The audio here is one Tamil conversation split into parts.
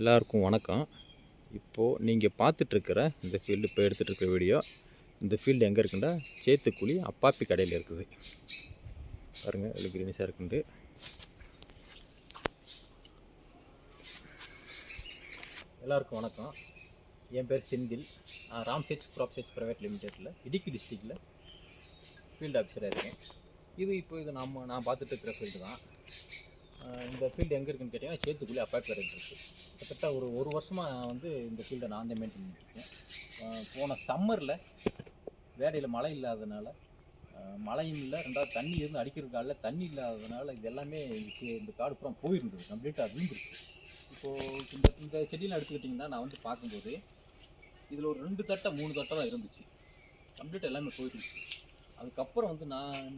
எல்லாருக்கும் வணக்கம். இப்போது நீங்கள் பார்த்துட்ருக்கிற இந்த ஃபீல்டு, இப்போ எடுத்துகிட்ருக்கிற வீடியோ, இந்த ஃபீல்டு எங்கே இருக்குன்னா சேத்துக்குழி அப்பாப்பி கடையில் இருக்குது. பாருங்கள், இதில் கிரீனிஷாக இருக்குது. எல்லாருக்கும் வணக்கம். என் பேர் Senthil. Ram seeds crop seeds private லிமிடெட்டில் இடுக்கி டிஸ்ட்ரிக்டில் ஃபீல்டு ஆஃபீஸராக இருக்கேன். இது நான் பார்த்துட்டு இருக்கிற ஃபீல்டு தான். இந்த ஃபீல்டு எங்கே இருக்குதுன்னு கேட்டிங்கன்னா சேத்துக்குழி அப்பாப்பி கடையில் இருக்குது. கிட்டத்தட்ட ஒரு வருஷமாக இந்த ஃபீல்டை நான் தான் மெயின்டைன் பண்ணிட்டுருக்கேன். போன சம்மரில் வேடையில் மழை இல்லாததுனால, மழையும் இல்லை, ரெண்டாவது தண்ணி இருந்து அடிக்கிறதுக்கால தண்ணி இல்லாததுனால இது எல்லாமே இந்த காடு பூரா போயிருந்தது, கம்ப்ளீட்டாக விழுந்துருச்சு. இப்போது இந்த செடியெலாம் எடுத்துக்கிட்டிங்கன்னா நான் பார்க்கும்போது இதில் ஒரு 2 தட்டை 3 தட்டை தான் இருந்துச்சு. கம்ப்ளீட்டாக எல்லாமே போயிருந்துச்சு. அதுக்கப்புறம்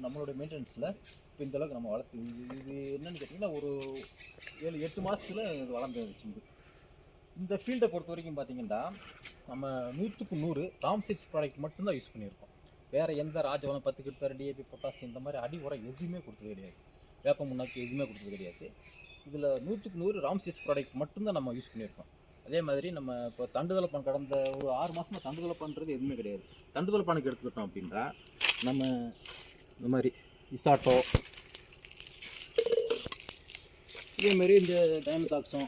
நம்மளோட மெயின்டெனன்ஸில் இப்போ இந்தளவுக்கு நம்ம வளர்த்து இது என்னென்னு கேட்டிங்கன்னா ஒரு 7-8 மாதத்தில் இது வளர்ந்துருச்சு. இந்த ஃபீல்டை பொறுத்த வரைக்கும் பார்த்திங்கன்னா நம்ம 100க்கு 100 ராம் சீட்ஸ் ப்ராடக்ட் மட்டும்தான் யூஸ் பண்ணியிருக்கோம். வேறு எந்த ராஜவனம் 10 கிருத்தார், டிஏபி, பொட்டாசியம் இந்த மாதிரி அடி உரம் எதுவுமே கொடுத்தது கிடையாது. வேப்ப முன்னாக்கு எதுவுமே கொடுத்தது கிடையாது. இதில் 100க்கு 100 ராம் சீட்ஸ் ப்ராடக்ட் மட்டும்தான் நம்ம யூஸ் பண்ணியிருக்கோம். அதே மாதிரி நம்ம இப்போ தண்டுதலப்பான் கடந்த ஒரு 6 மாதமாக தண்டுதலப்பான்றது எதுவுமே கிடையாது. தண்டுதலப்பானுக்கு எடுத்துக்கிட்டோம் அப்படின்னா நம்ம இந்த மாதிரி இசாட்டோ, இதேமாரி இந்த டைமதாக்ஸம்,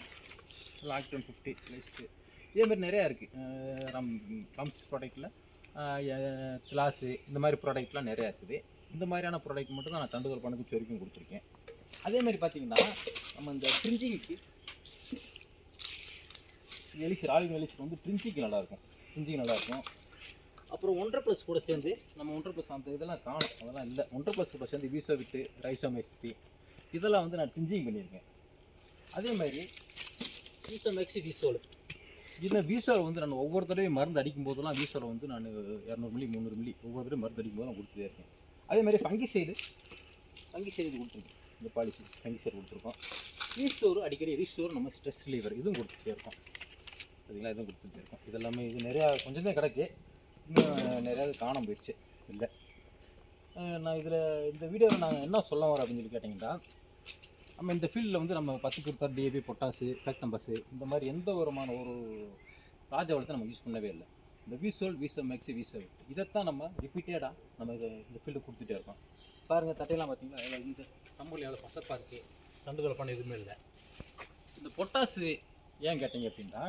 லாக்டன் 50 லிஸ்ட்டு, இதேமாதிரி நிறையா இருக்குது. ராம்ஸ் ப்ராடக்டில் கிளாஸு இந்த மாதிரி ப்ராடக்ட்லாம் நிறையா இருக்குது. இந்த மாதிரியான ப்ராடக்ட் மட்டும் தான் நான் தண்டுதலப்பானுக்கு சொரிக்கும் கொடுத்துருக்கேன். அதேமாதிரி பார்த்திங்கன்னா நம்ம இந்த ட்ரிஞ்சிங்க்கு எலிசர், ஆலிவ் எலிசர் ட்ரிஞ்சிங்க்கு நல்லாயிருக்கும். ட்ரிஞ்சிங் நல்லாயிருக்கும். அப்புறம் 1.5+ கூட சேர்ந்து நம்ம 1.5+ அந்த இதெல்லாம் காணும், அதெல்லாம் இல்லை. 1.5+ கூட சேர்ந்து வீசோ விட்டு, ரைசோம் எக்ஸ்பி இதெல்லாம் நான் ட்ரிஞ்சிங் பண்ணியிருக்கேன். அதே மாதிரி வீசோம் எக்ஸி வீசோல், இந்த வீசோவில் நான் ஒவ்வொரு தடவையும் மருந்து அடிக்கும் போதெல்லாம் வீசோவில் நான் 200 மில்லி 300 மில்லி ஒவ்வொரு தடவை மருந்து அடிக்கும் போது நான் கொடுத்துட்டே இருக்கேன். அதே மாதிரி ஃபங்கிசைடு கொடுத்துருக்கேன். இந்த பாலிசி ஃபங்கிசைடு கொடுத்துருக்கோம். ரீஸ்டோர் அடிக்கடி ரீஸ்டோர் நம்ம ஸ்ட்ரெஸ் ரிலீவர் இதுவும் கொடுத்துட்டே இருக்கோம். அதுங்களா இதுவும் கொடுத்துட்டே இருக்கோம். இதெல்லாமே இது நிறையா கொஞ்சம் தான் கிடக்கு, இன்னும் நிறையாவது காணாமல் போயிடுச்சு. இல்லை, நான் இதில் இந்த வீடியோவில் நான் என்ன சொல்ல வரேன் அப்படின்னு சொல்லி கேட்டிங்கன்னா, நம்ம இந்த ஃபீல்டில் நம்ம 10 கிருத்தார், டிஏபி, பொட்டாசு, ஃபேக்டம்பஸு இந்த மாதிரி எந்த விதமான ஒரு ராஜவளத்தை நம்ம யூஸ் பண்ணவே இல்லை. இந்த வீசோல், வீசோ மேக்ஸி, வீசோ விட்டு இதைத்தான் நம்ம ரிப்பீட்டடாக நம்ம இந்த ஃபீல்டு கொடுத்துட்டே இருக்கோம். பாருங்கள், தட்டையெல்லாம் பார்த்திங்களா, இந்த கம்பளி எவ்வளோ பசப்பாக இருக்குது. தண்டுதலப்பான் எதுவுமே இல்லை. இந்த பொட்டாசு ஏன் கேட்டிங்க அப்படின்னா,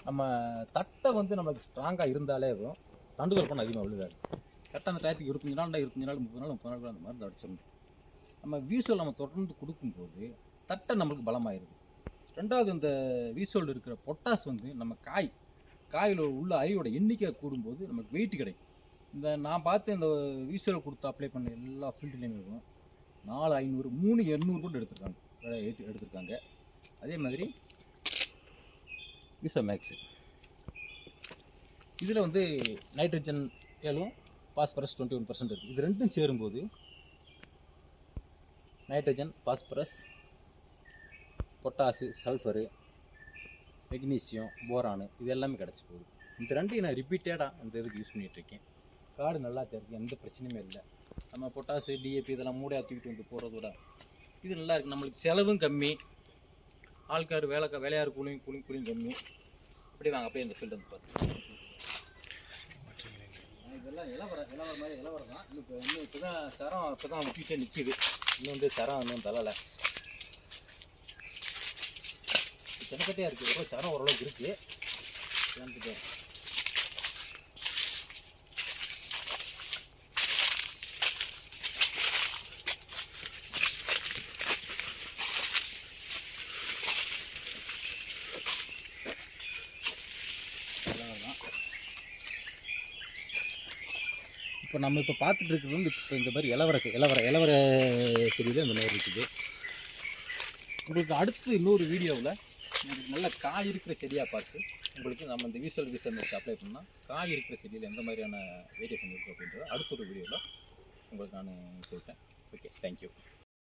நம்ம தட்டை நமக்கு ஸ்ட்ராங்காக இருந்தாலே தண்டுதலப்பான் அதிகமாக விழுகாது. கரெக்டாக அந்த டயத்துக்கு 25 நாள் 30 நாள் 30 நாள் அந்த மருந்து அடிச்சிடணும். நம்ம வீசோல் நம்ம தொடர்ந்து கொடுக்கும்போது தட்டை நம்மளுக்கு பலமாயிருது. ரெண்டாவது, இந்த வீசோல் இருக்கிற பொட்டாஸ் நம்ம காயில் உள்ள அரியோட எண்ணிக்கை கூடும்போது நமக்கு வெயிட் கிடைக்கும். நான் பார்த்து இந்த வீசோல் கொடுத்து அப்ளை பண்ண எல்லா ஃபீல்டுலேயும் இருக்கும் 4500 3800 கூட எடுத்திருக்காங்க. அதே மாதிரி வீசோ மேக்ஸு இதில் நைட்ரஜன் 7, பாஸ்பரஸ் 21% இருக்குது. இது ரெண்டும் சேரும்போது nitrogen, phosphorus, potash, sulphur, magnesium, boron இது எல்லாமே கிடச்சி போகுது. இந்த ரெண்டையும் நான் ரிப்பீட்டடாக இந்த இதுக்கு யூஸ் பண்ணிகிட்ருக்கேன். காடு நல்லா இருக்குது, எந்த பிரச்சனையுமே இல்லை. நம்ம பொட்டாசு, டிஏபி இதெல்லாம் மூடையாக தூக்கிட்டு போகிறதோட இது நல்லா இருக்குது. நம்மளுக்கு செலவும் கம்மி, ஆள்கார் வேலையார் கூலியும் கம்மி. அப்படி வாங்க, அப்படியே இந்த ஃபீல்டு பார்த்து இதெல்லாம் இலவரம் தான். இப்போ தான் தரம் இப்போ தான் முக்கிட்டே நிற்கிது. இன்னும் தரம் இன்னும் தரலை, சின்னக்கட்டையாக இருக்குது. தரம் ஓரளவுக்கு இருக்குது. இப்போ நம்ம பார்த்துட்டு இருக்கிறது இப்போ இந்த மாதிரி இலவர செடியில் இந்த மாதிரி இருக்குது. உங்களுக்கு அடுத்து இன்னொரு வீடியோவில் உங்களுக்கு நல்ல காய் இருக்கிற செடியாக பார்த்து உங்களுக்கு நம்ம இந்த வீசோல் வச்சு அப்ளை பண்ணால் காய் இருக்கிற செடியில் எந்த மாதிரியான வேரியேஷன் இருக்குது அப்படின்றத அடுத்த ஒரு வீடியோவில் உங்களுக்கு நான் சொல்லிட்டேன். Okay, thank you.